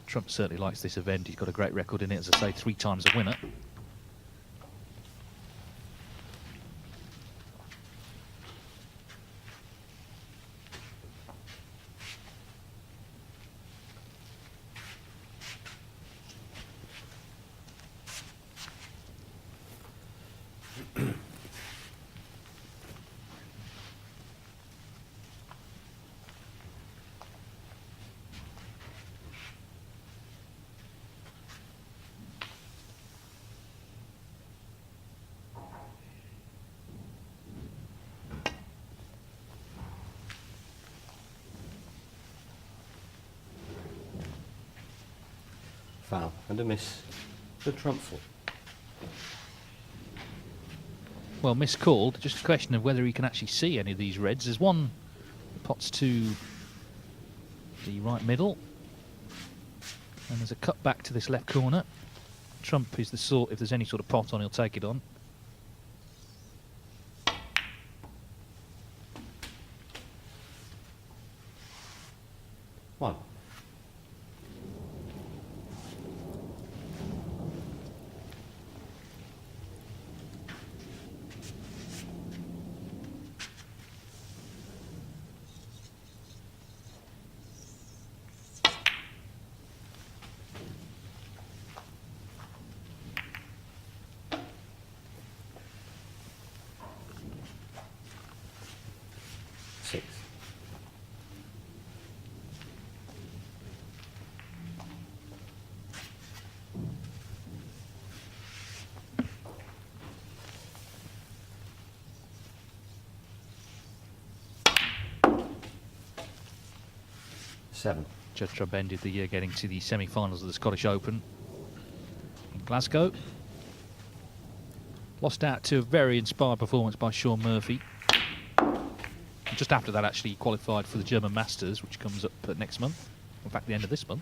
Trump certainly likes this event. He's got a great record in it, as I say, 3 times a winner. Foul and a miss for Trumpful. Well, miscalled. Just a question of whether he can actually see any of these reds. There's one pots to the right middle, and there's a cut back to this left corner. Trump is the sort, if there's any sort of pot on, he'll take it on. One. Six. Seven. Judd Trump ended the year getting to the semi-finals of the Scottish Open in Glasgow. Lost out to a very inspired performance by Sean Murphy. And just after that, actually, he qualified for the German Masters, which comes up next month. In fact, the end of this month.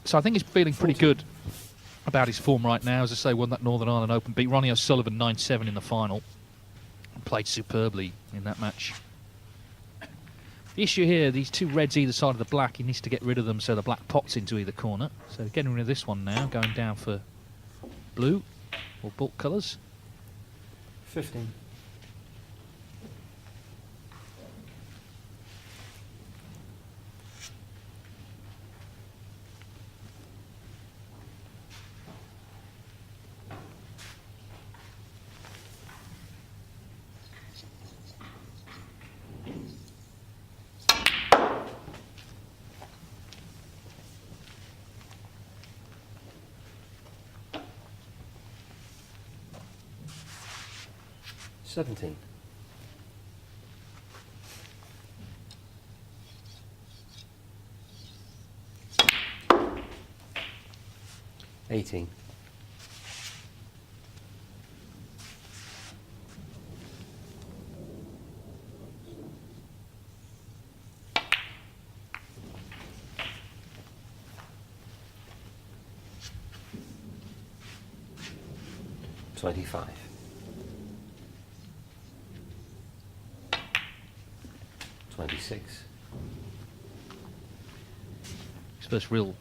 So I think he's feeling pretty good about his form right now. As I say, won that Northern Ireland Open, beat Ronnie O'Sullivan 9-7 in the final, and played superbly in that match. The issue here, these 2 reds either side of the black, he needs to get rid of them so the black pops into either corner. So getting rid of this one now, going down for blue or bulk colours. 15. Seventeen. 18. 25. 26. His first real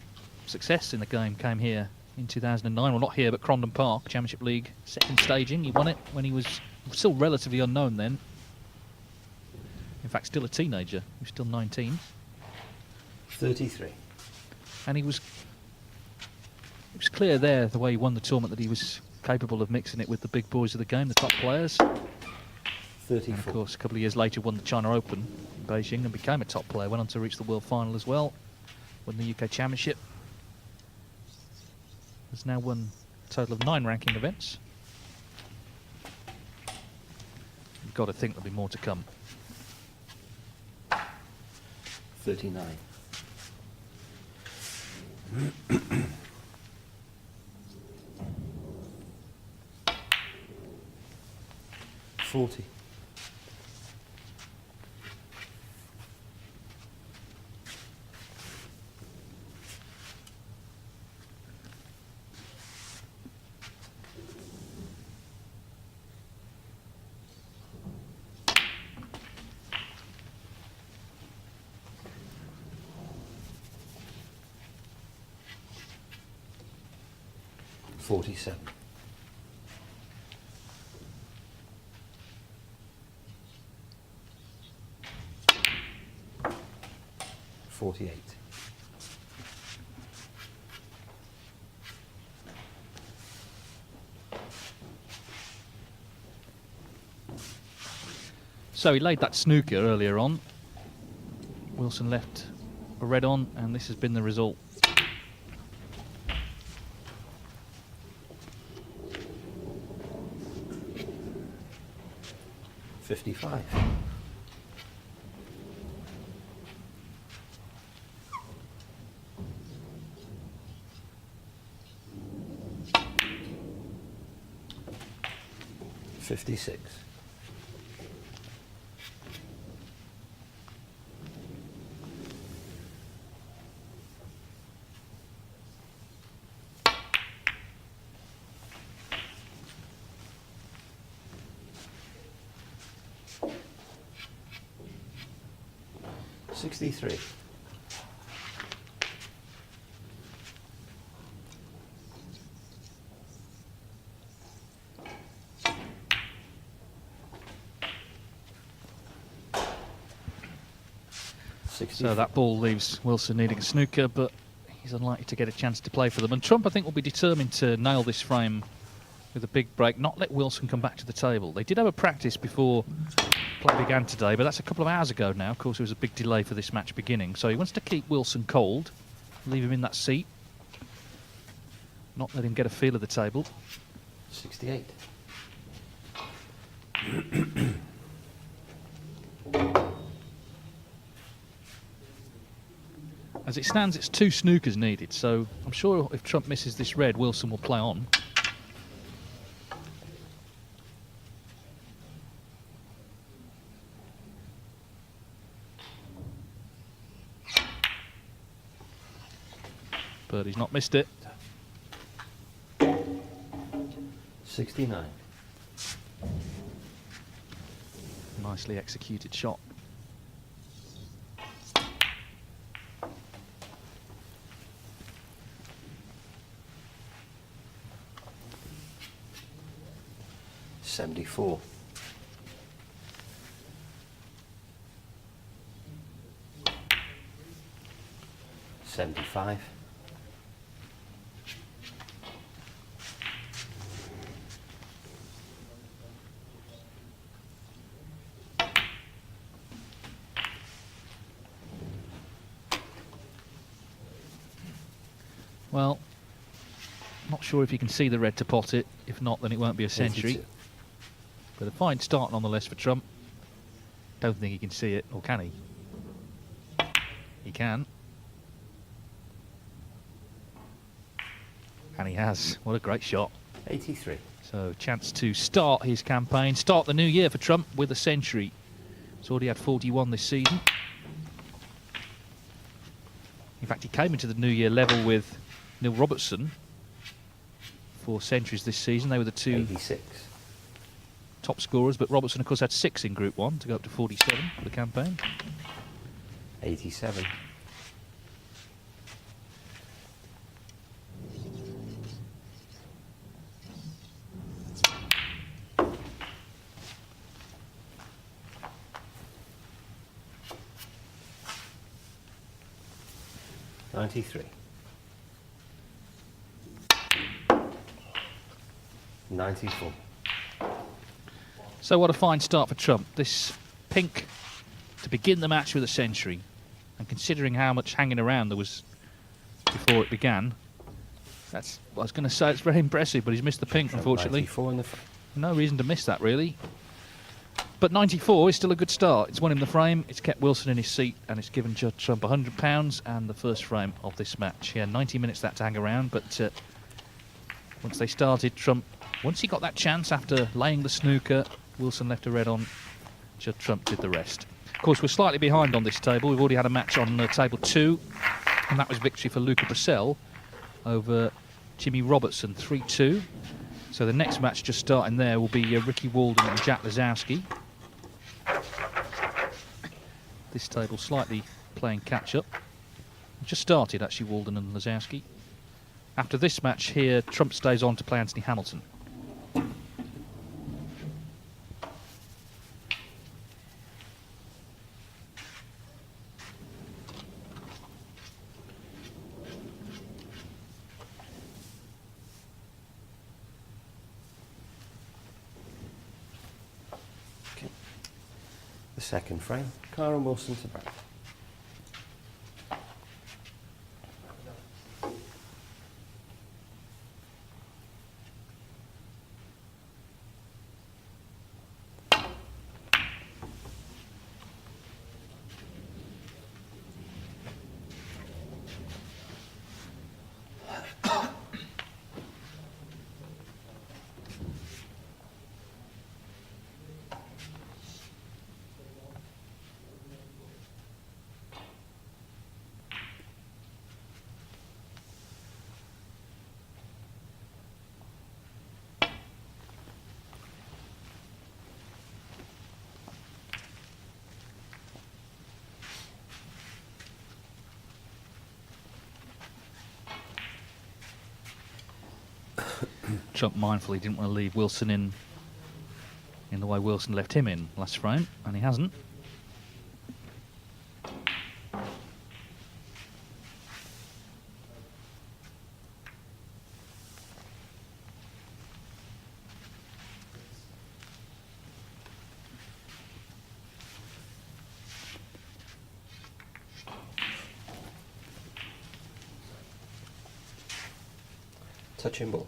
success in the game came here in 2009. Well, not here, but Crondon Park, Championship League, second staging. He won it when he was still relatively unknown then. In fact, still a teenager. He was still 19. 33. And it was clear there, the way he won the tournament, that he was capable of mixing it with the big boys of the game, the top players. 34. And of course, a couple of years later, won the China Open in Beijing and became a top player. Went on to reach the World Final as well. Won the UK Championship. Has now won a total of 9 ranking events. You've got to think there'll be more to come. 39. 40. 50. 47. 48. So he laid that snooker earlier on. Wilson left a red on, and this has been the result. $55. $56. $63. So that ball leaves Wilson needing a snooker, but he's unlikely to get a chance to play for them. And Trump, I think, will be determined to nail this frame with a big break, not let Wilson come back to the table. They did have a practice before play began today, but that's a couple of hours ago now. Of course, there was a big delay for this match beginning. So he wants to keep Wilson cold, leave him in that seat, not let him get a feel of the table. 68. As it stands, it's 2 snookers needed, so I'm sure if Trump misses this red, Wilson will play on. But he's not missed it. 69. Nicely executed shot. $74. 75. Well, not sure if you can see the red to pot it. If not, then it won't be a century. 82. But a fine start nonetheless for Trump. Don't think he can see it, or can he? He can. And he has. What a great shot. 83. So, chance to start his campaign, start the new year for Trump with a century. He's already had 41 this season. In fact, he came into the new year level with Neil Robertson. 4 centuries this season. They were the 2 86. top scorers, but Robertson, of course, had 6 in Group 1 to go up to 47 for the campaign. 87. $93. 94. So what a fine start for Trump. This pink to begin the match with a century. And considering how much hanging around there was before it began, that's, I was going to say it's very impressive, but he's missed the pink, unfortunately. 94 in the No reason to miss that, really. But 94 is still a good start. It's won him the frame, it's kept Wilson in his seat, and it's given Judd Trump £100 and the first frame of this match. Yeah, 90 minutes that to hang around, but once they started, Trump, once he got that chance after laying the snooker, Wilson left a red on, Judd Trump did the rest. Of course, we're slightly behind on this table. We've already had a match on table 2, and that was victory for Luca Brissell over Jimmy Robertson, 3-2. So the next match just starting there will be Ricky Walden and Jack Lazowski. This table slightly playing catch-up. Just started, actually, Walden and Lazowski. After this match here, Trump stays on to play Anthony Hamilton. Okay. The second frame, Kyran Wilson to bat. Trump mindful he didn't want to leave Wilson in the way Wilson left him in last frame, and he hasn't. Touching ball.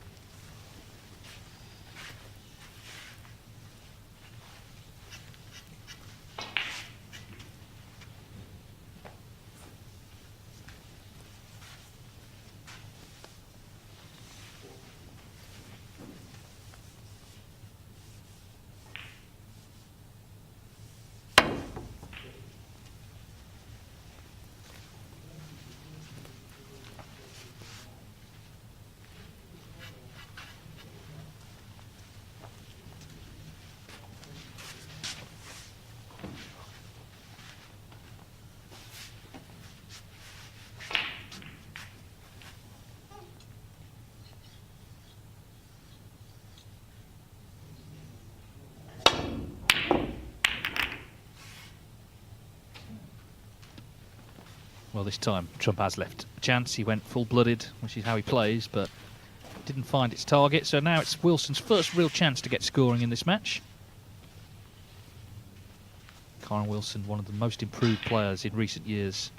Well, this time Trump has left a chance. He went full-blooded, which is how he plays, but didn't find its target. So now it's Wilson's first real chance to get scoring in this match. Kyran Wilson, one of the most improved players in recent years.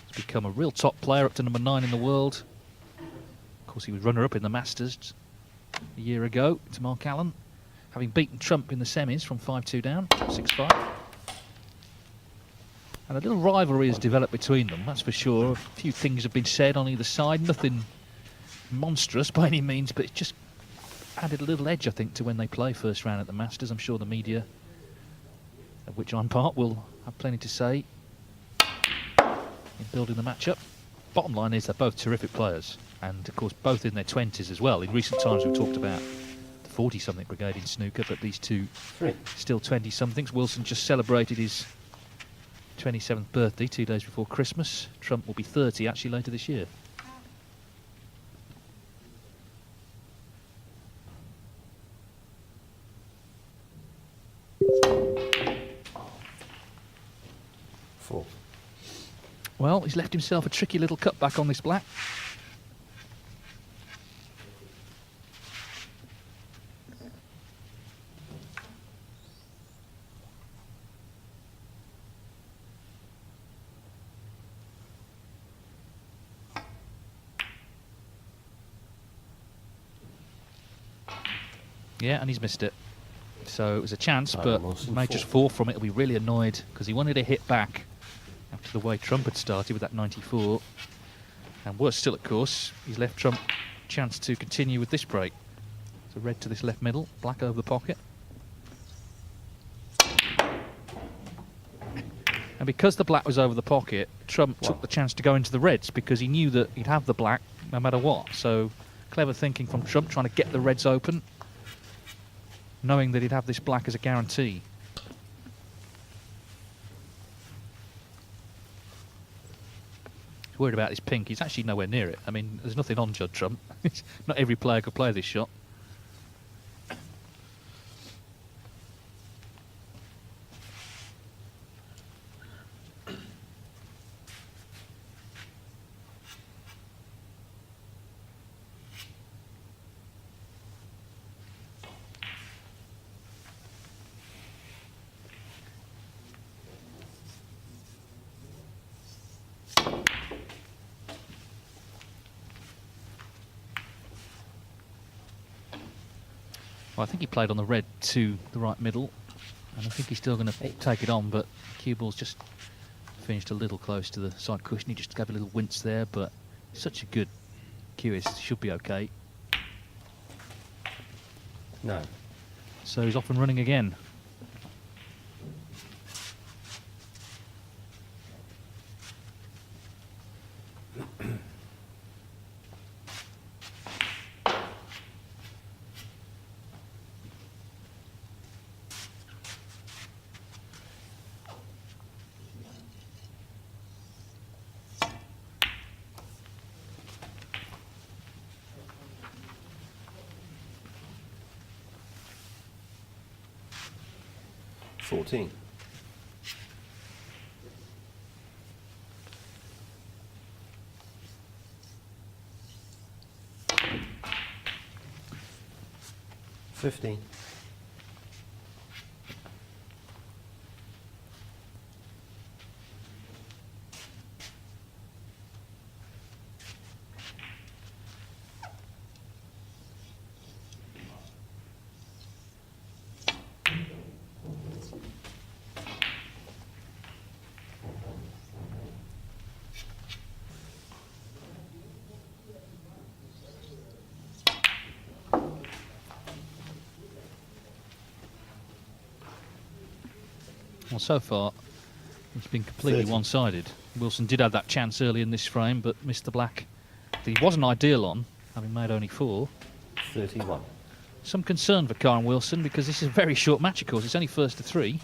He's become a real top player, up to number 9 in the world. Of course, he was runner-up in the Masters a year ago to Mark Allen, having beaten Trump in the semis from 5-2 down, 6-5. And a little rivalry has developed between them, that's for sure. A few things have been said on either side, nothing monstrous by any means, but it's just added a little edge, I think, to when they play first round at the Masters. I'm sure the media, of which I'm part, will have plenty to say in building the match up. Bottom line is they're both terrific players, and of course both in their 20s as well. In recent times we've talked about the 40-something brigade in snooker, but these two still 20-somethings. Wilson just celebrated his 27th birthday 2 days before Christmas. Trump will be 30 actually later this year. Four. Well, he's left himself a tricky little cutback on this black. Yeah, and he's missed it. So it was a chance, but he may just fall from it. He'll be really annoyed because he wanted to hit back after the way Trump had started with that 94. And worse still, of course, he's left Trump a chance to continue with this break. So red to this left middle, black over the pocket. And because the black was over the pocket, Trump took the chance to go into the reds because he knew that he'd have the black no matter what. So clever thinking from Trump, trying to get the reds open, knowing that he'd have this black as a guarantee. It's worried about his pink. He's actually nowhere near it. I mean, there's nothing on Judd Trump. Not every player could play this shot. Well, I think he played on the red to the right middle, and I think he's still going to take it on, but cue ball's just finished a little close to the side cushion. He just gave a little wince there, but such a good cue, it should be okay. No. So he's off and running again. $14. $15. Well, so far, it's been completely 30. one-sided. Wilson did have that chance early in this frame, but missed the black that he wasn't ideal on, having made only 4. 31. Some concern for Kyran Wilson, because this is a very short match, of course. It's only first to 3.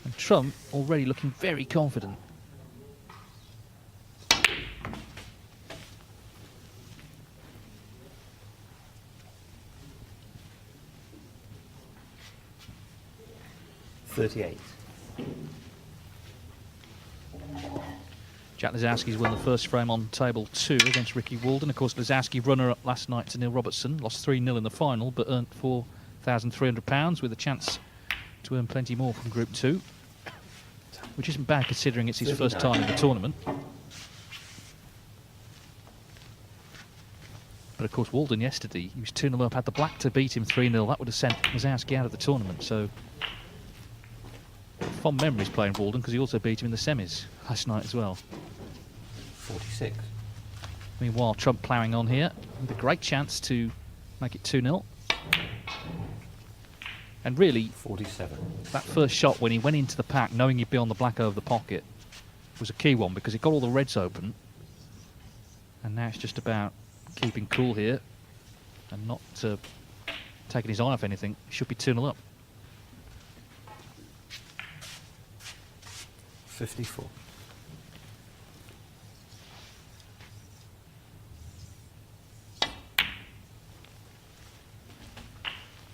And Trump already looking very confident. $38. Jack Lisowski's won the first frame on table 2 against Ricky Walden. Of course, Lisowski runner-up last night to Neil Robertson. Lost 3-0 in the final, but earned £4,300 with a chance to earn plenty more from Group 2, which isn't bad considering it's his first time in the tournament. But of course, Walden yesterday, he was 2-0 up, had the black to beat him 3-0. That would have sent Lisowski out of the tournament. So, fond memories playing Walden, because he also beat him in the semis last night as well. 46. Meanwhile, Trump ploughing on here with a great chance to make it 2-0. And really, 47. that first shot when he went into the pack, knowing he'd be on the black over the pocket, was a key one, because it got all the reds open. And now it's just about keeping cool here and not taking his eye off anything. It should be 2-0 up. 54.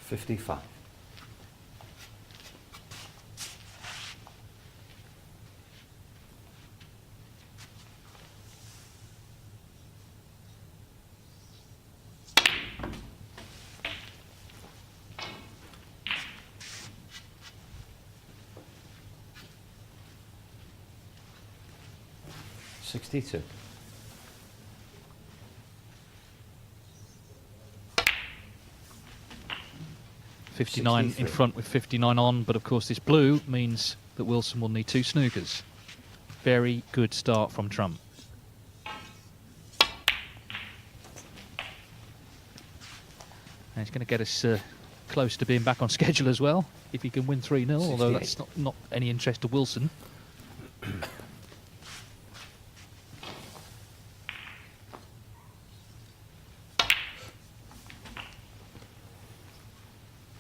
$55. $62. $59 in 63. front with 59 on, but of course this blue means that Wilson will need 2 snookers. Very good start from Trump. And it's going to get us close to being back on schedule as well, if he can win 3-0, although that's not any interest to Wilson.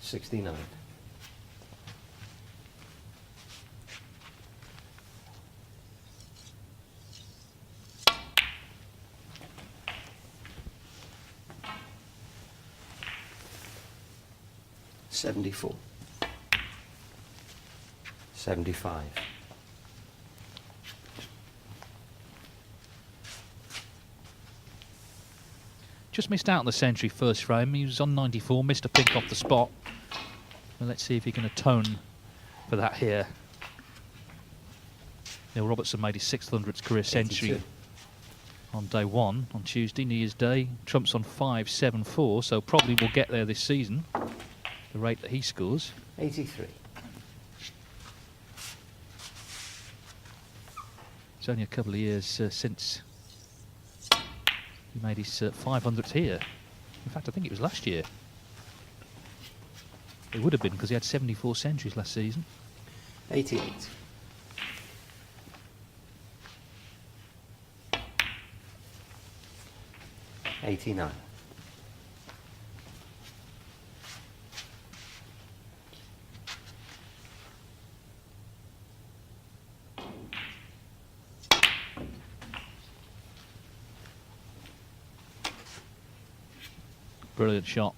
$69. 74. 75. Just missed out on the century first frame. He was on 94, missed a pink off the spot. Well, let's see if he can atone for that here. Neil Robertson made his 600th career century 82. on day one, on Tuesday, New Year's Day. Trump's on 5.74, so probably will get there this season, the rate that he scores. 83. It's only a couple of years since he made his 500th here. In fact, I think it was last year. It would have been, because he had 74 centuries last season. 88. 89. 'Brilliant shot.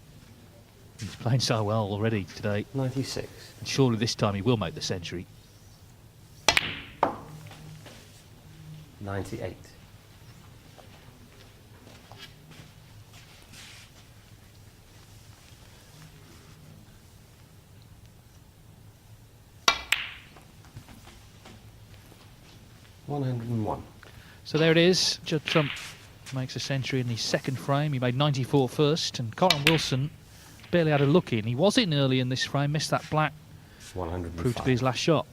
He's playing so well already today. 96. And surely this time he will make the century. 98. 101. So there it is. Judd Trump makes a century in his second frame. He made 94 first, and Kyran Wilson barely had a look in. He was in early in this frame, missed that black. 105. Proved to be his last shot.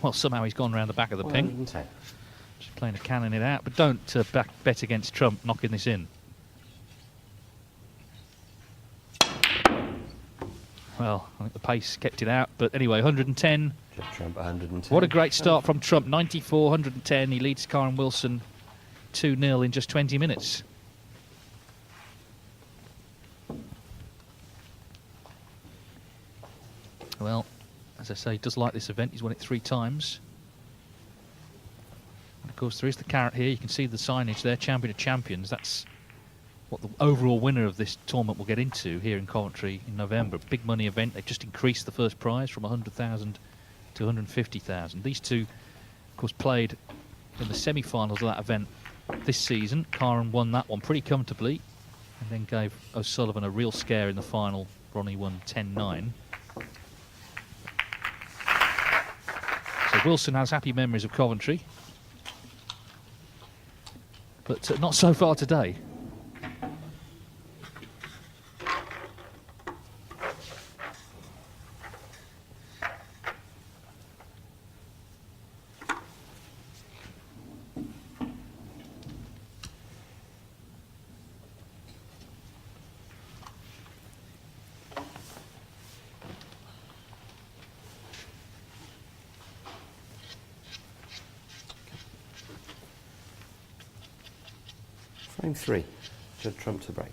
Well, somehow he's gone around the back of the pink. 110. Just playing a cannon it out, but don't bet against Trump knocking this in. Well, I think the pace kept it out, but anyway, 110. Judd Trump 110. What a great start from Trump. 94, 110. He leads Kyran Wilson 2-0 in just 20 minutes. Well, as I say, he does like this event. He's won it 3 times. And of course, there is the carrot here. You can see the signage there, Champion of Champions. That's what the overall winner of this tournament will get into here in Coventry in November. Big money event. They've just increased the first prize from 100,000 to 150,000. These two, of course, played in the semi-finals of that event this season. Kyran won that one pretty comfortably and then gave O'Sullivan a real scare in the final. Ronnie won 10-9. So Wilson has happy memories of Coventry, but not so far today. Frame 3. Judd Trump to break.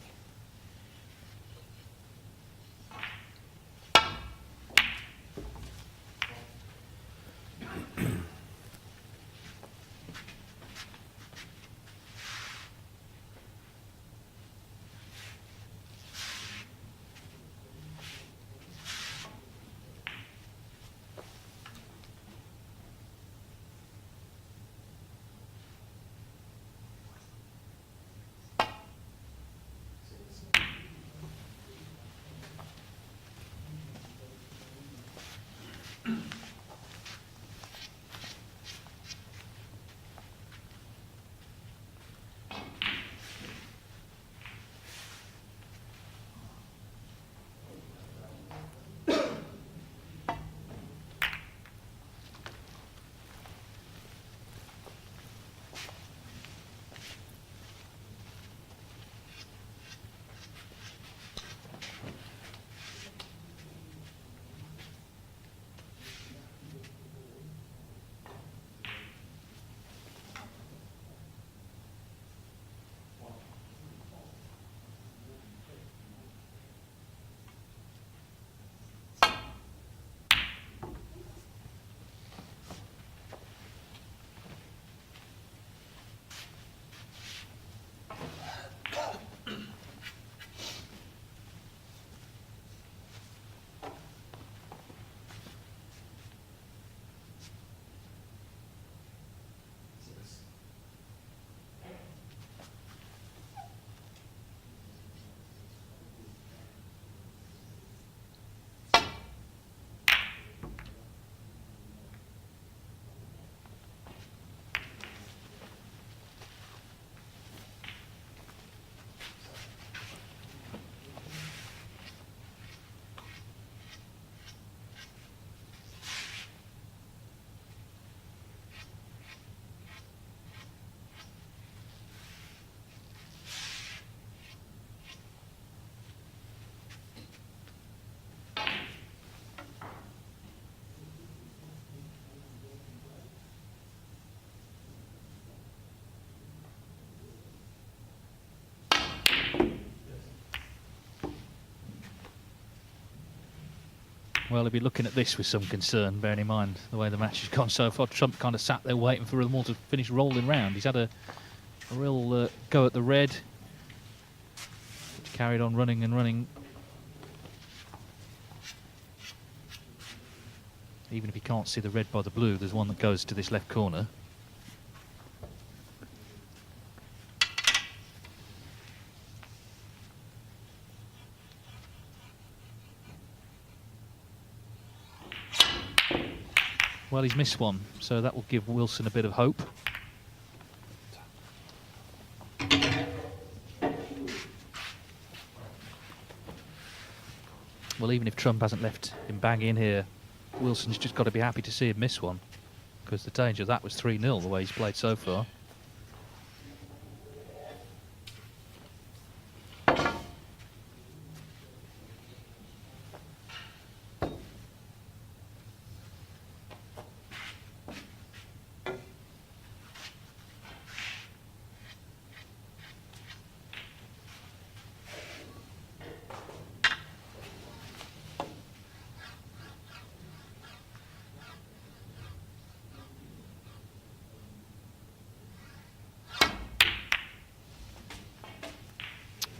Well, he'll be looking at this with some concern, bearing in mind the way the match has gone so far. Trump kind of sat there waiting for them all to finish rolling round. He's had a real go at the red, which carried on running and running. Even if he can't see the red by the blue, there's one that goes to this left corner. Well, he's missed one, so that will give Wilson a bit of hope. Well, even if Trump hasn't left him bang in here, Wilson's just got to be happy to see him miss one, because the danger of that was 3-0 the way he's played so far.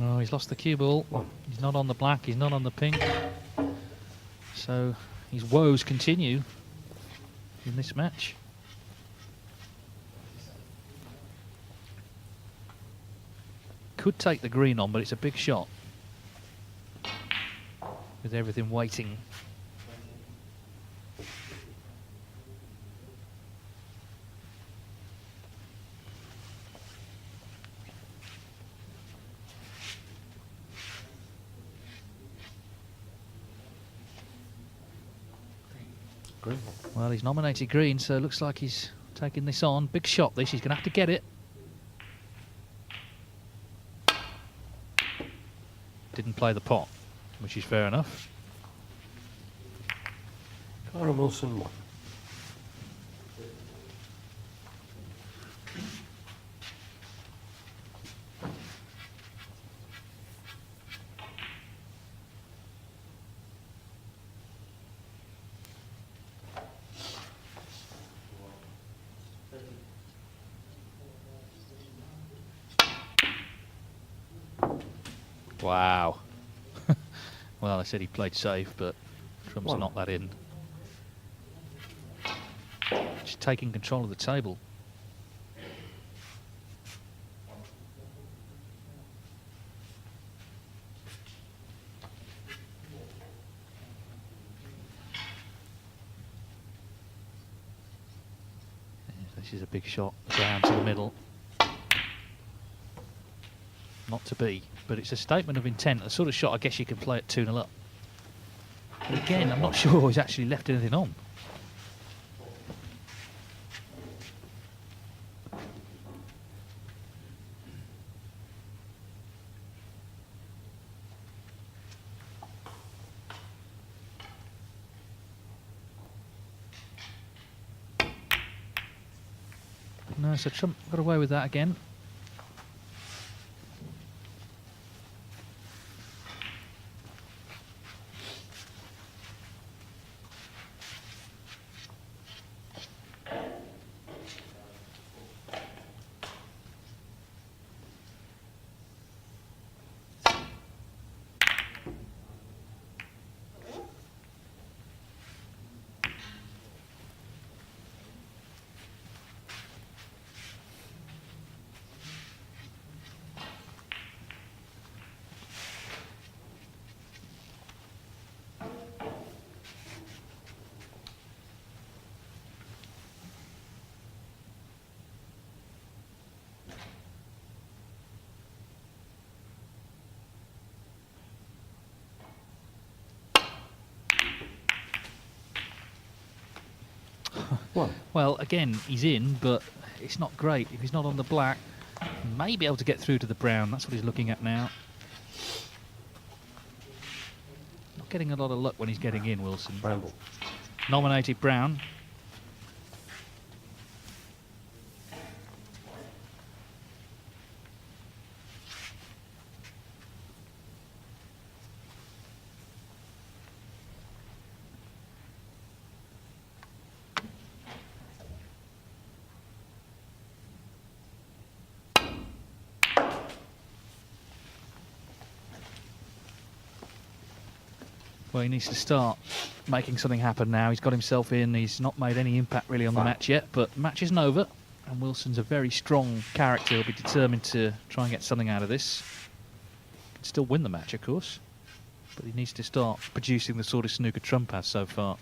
Oh, he's lost the cue ball. He's not on the black, he's not on the pink. So his woes continue in this match. Could take the green on, but it's a big shot. With everything waiting. Green. Well, he's nominated green, so it looks like he's taking this on. Big shot this, he's going to have to get it. Didn't play the pot, which is fair enough. Kyran Wilson 1. Wow. Well, I said he played safe, but Trump's knocked that in. Just taking control of the table. This is a big shot down to the middle. Not to be, but it's a statement of intent, a sort of shot I guess you could play at 2-0 up. But again, I'm not sure he's actually left anything on. No, so Trump got away with that again. Well, again, he's in, but it's not great. If he's not on the black, he may be able to get through to the brown. That's what he's looking at now. Not getting a lot of luck when he's getting in, Wilson. Bramble. Nominated brown. Well, he needs to start making something happen now. He's got himself in. He's not made any impact really on the match yet, but the match isn't over. And Wilson's a very strong character. He'll be determined to try and get something out of this. Can still win the match, of course, but he needs to start producing the sort of snooker Trump has so far.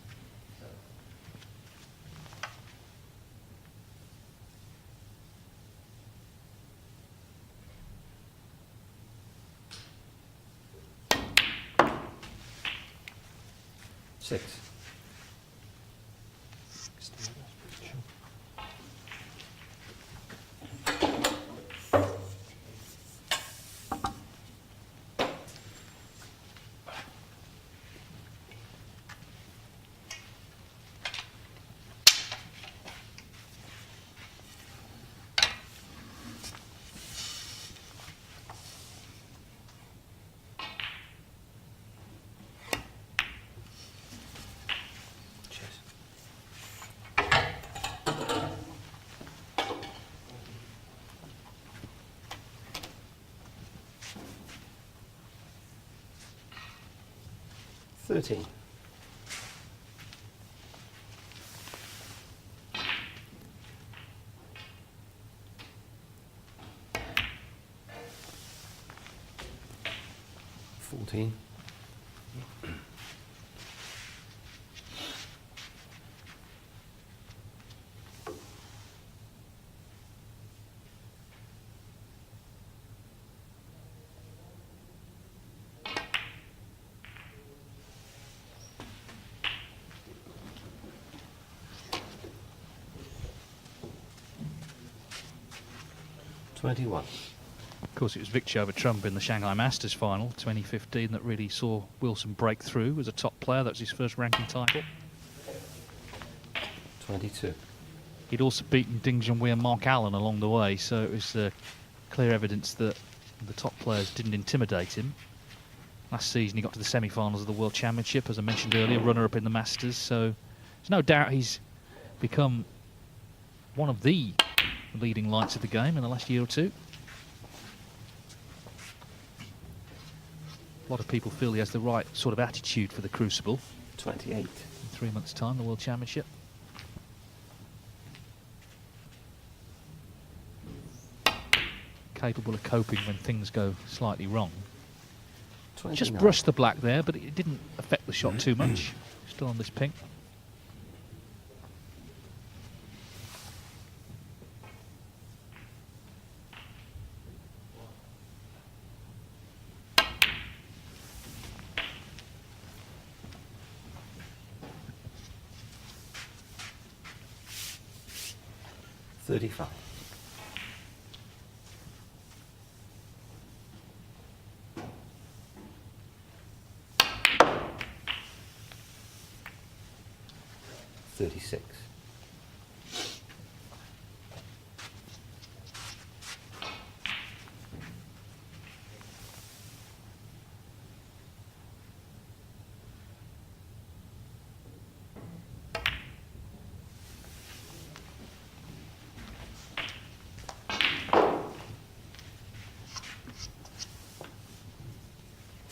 Six. $13. $14. $21. Of course, it was victory over Trump in the Shanghai Masters final 2015 that really saw Wilson break through as a top player. That was his first ranking title. 22. He'd also beaten Ding Junhui and Mark Allen along the way, so it was clear evidence that the top players didn't intimidate him. Last season he got to the semi-finals of the World Championship, as I mentioned earlier, runner-up in the Masters, so there's no doubt he's become one of the leading lights of the game in the last year or two. A lot of people feel he has the right sort of attitude for the Crucible. 28. In 3 months' time, the World Championship. Capable of coping when things go slightly wrong. 29. Just brushed the black there, but it didn't affect the shot too much. Still on this pink. $35. $36.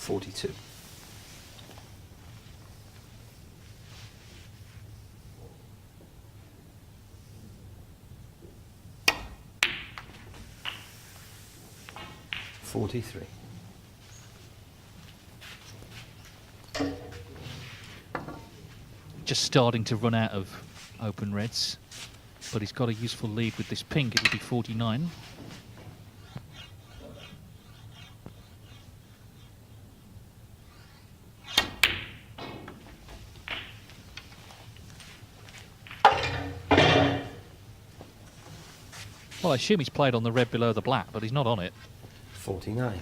$42. $43. Just starting to run out of open reds, but he's got a useful lead with this pink. It'll be 49. Well, I assume he's played on the red below the black, but he's not on it. 49.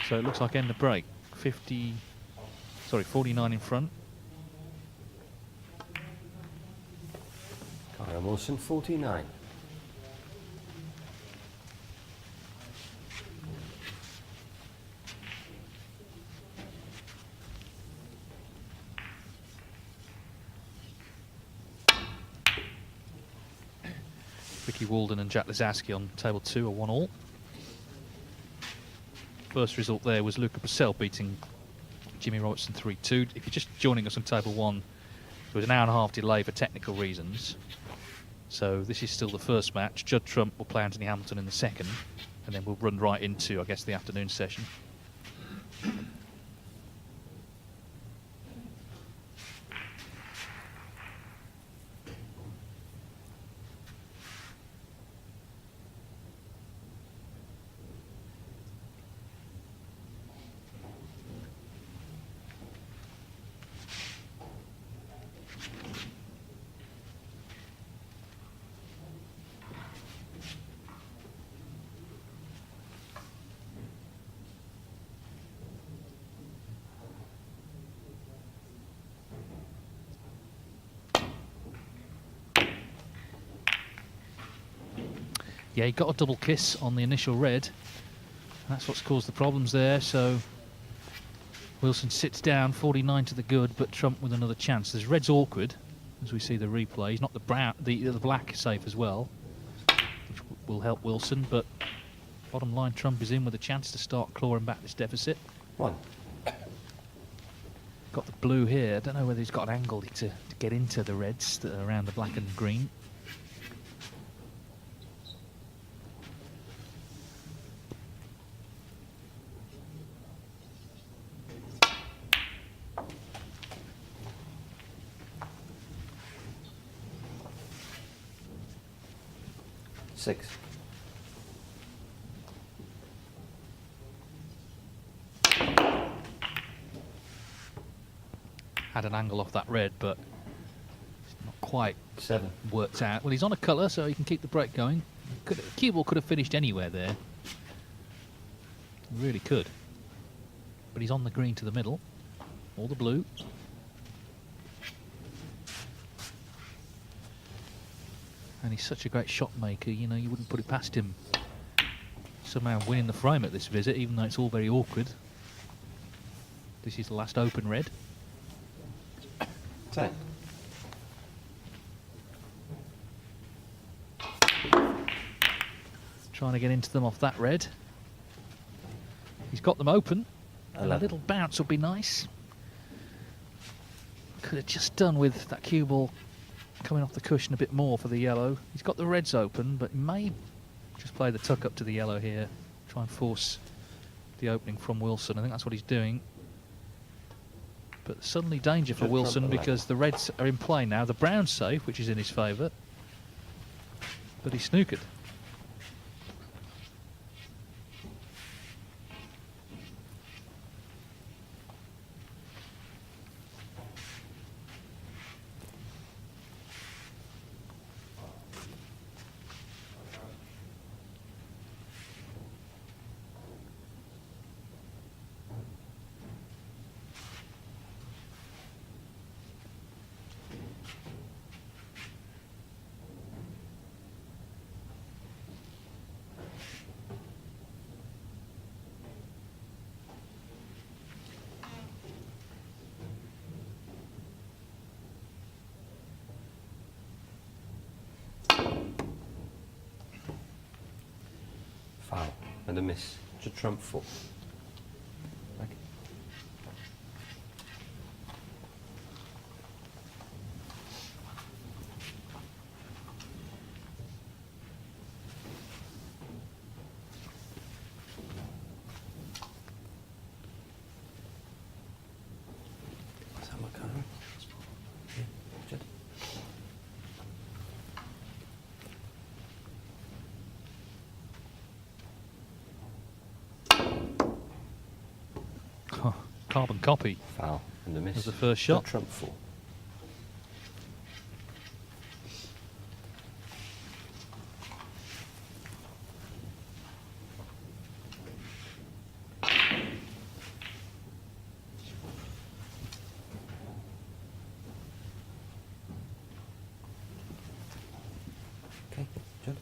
So it looks like end of break. 49 in front. Kyran Wilson, 49. Ricky Walden and Jack Lisowski on table 2 are 1-all. first result there was Luca Purcell beating Jimmy Robertson 3-2. If you're just joining us on table 1, there was an hour and a half delay for technical reasons. So this is still the first match. Judd Trump will play Anthony Hamilton in the second, and then we'll run right into, I guess, the afternoon session. Yeah, he got a double kiss on the initial red. That's what's caused the problems there. So Wilson sits down, 49 to the good, but Trump with another chance. There's red's awkward, as we see the replay. He's not the brown, the black safe as well, which will help Wilson. But bottom line, Trump is in with a chance to start clawing back this deficit. 1. Got the blue here. I don't know whether he's got an angle to get into the reds that are around the black and green. Six. Had an angle off that red, but it's not quite 7. worked out. Well, he's on a colour, so he can keep the break going. Cue ball could have finished anywhere there. Really could. But he's on the green to the middle, or the blue. And he's such a great shot maker, you know, you wouldn't put it past him somehow winning the frame at this visit, even though it's all very awkward. This is the last open red. 10. Trying to get into them off that red. He's got them open. And a little bounce would be nice. Could have just done with that cue ball coming off the cushion a bit more for the yellow. He's got the reds open, but he may just play the tuck up to the yellow here. Try and force the opening from Wilson. I think that's what he's doing. But suddenly danger for Wilson because the reds are in play now. The brown's safe, which is in his favour. But he snookered. Foul and a miss to Trump 4. Let's have a look, Kyran. Yeah, Judd. Carbon copy. Foul and a miss. Was the first shot. Trump 4. Okay, Judd.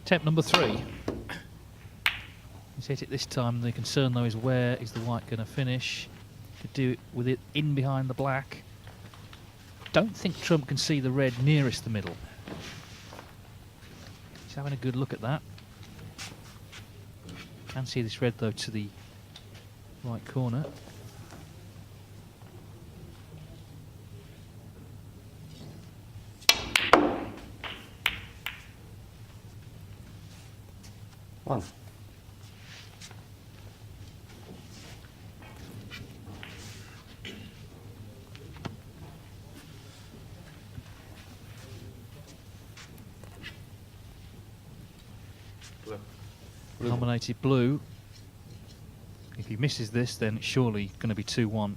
Attempt number 3. He's hit it this time. The concern, though, is where is the white going to finish? Could do it with it in behind the black. Don't think Trump can see the red nearest the middle. He's having a good look at that. Can see this red though to the right corner. One. Nominated blue. If he misses this, then it's surely going to be 2-1.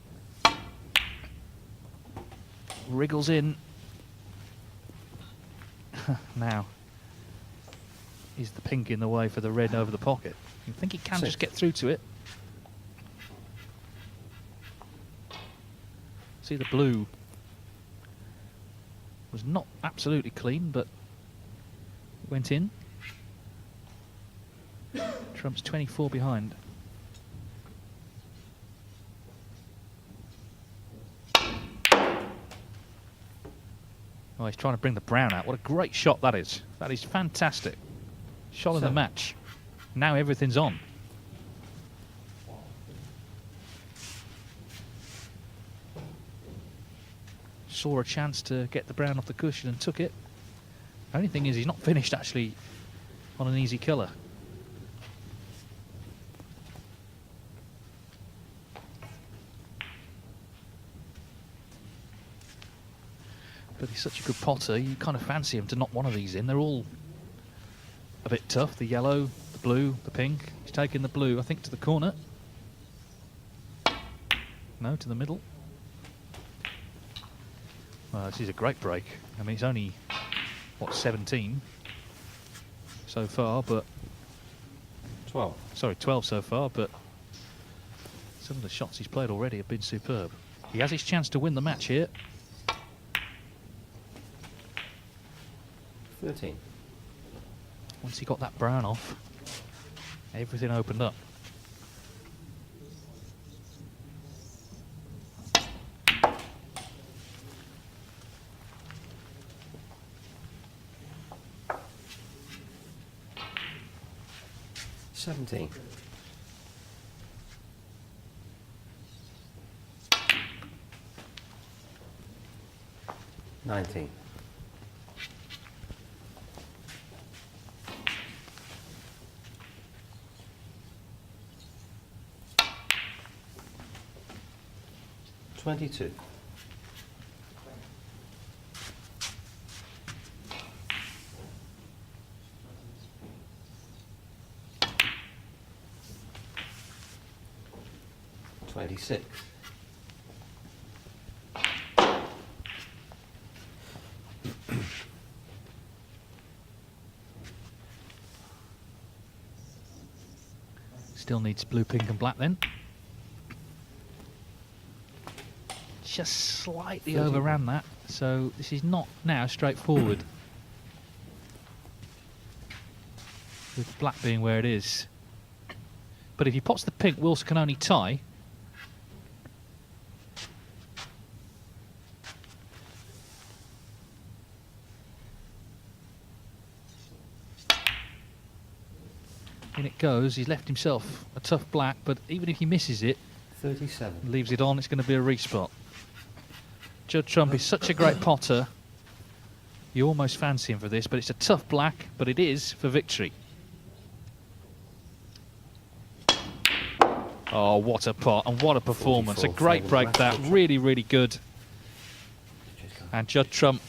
Wriggles in. Now, is the pink in the way for the red over the pocket? You think he can just get through to it? See, the blue was not absolutely clean, but it went in. Trump's 24 behind. Oh, he's trying to bring the brown out. What a great shot that is. That is fantastic. Shot of the match. Now everything's on. Saw a chance to get the brown off the cushion and took it. The only thing is he's not finished actually on an easy colour. But he's such a good potter, you kind of fancy him to knock one of these in. They're all a bit tough. The yellow, the blue, the pink. He's taking the blue, I think, to the corner. No, to the middle. Well, this is a great break. I mean, it's only, what, 17 so far, but... 12. Sorry, 12 so far, but some of the shots he's played already have been superb. He has his chance to win the match here. 13. Once he got that brown off, everything opened up. $17. 19. 22. 26. 'Still needs blue, pink and black then. Just slightly 31. overran that, so this is not now straightforward. With black being where it is. But if he pots the pink, Wilson can only tie. In it goes. He's left himself a tough black, but even if he misses it, 37. leaves it on, it's going to be a respot. Judd Trump is such a great potter. You almost fancy him for this, but it's a tough black, but it is for victory. Oh, what a pot and what a performance. A great break that. Really, really good. And Judd Trump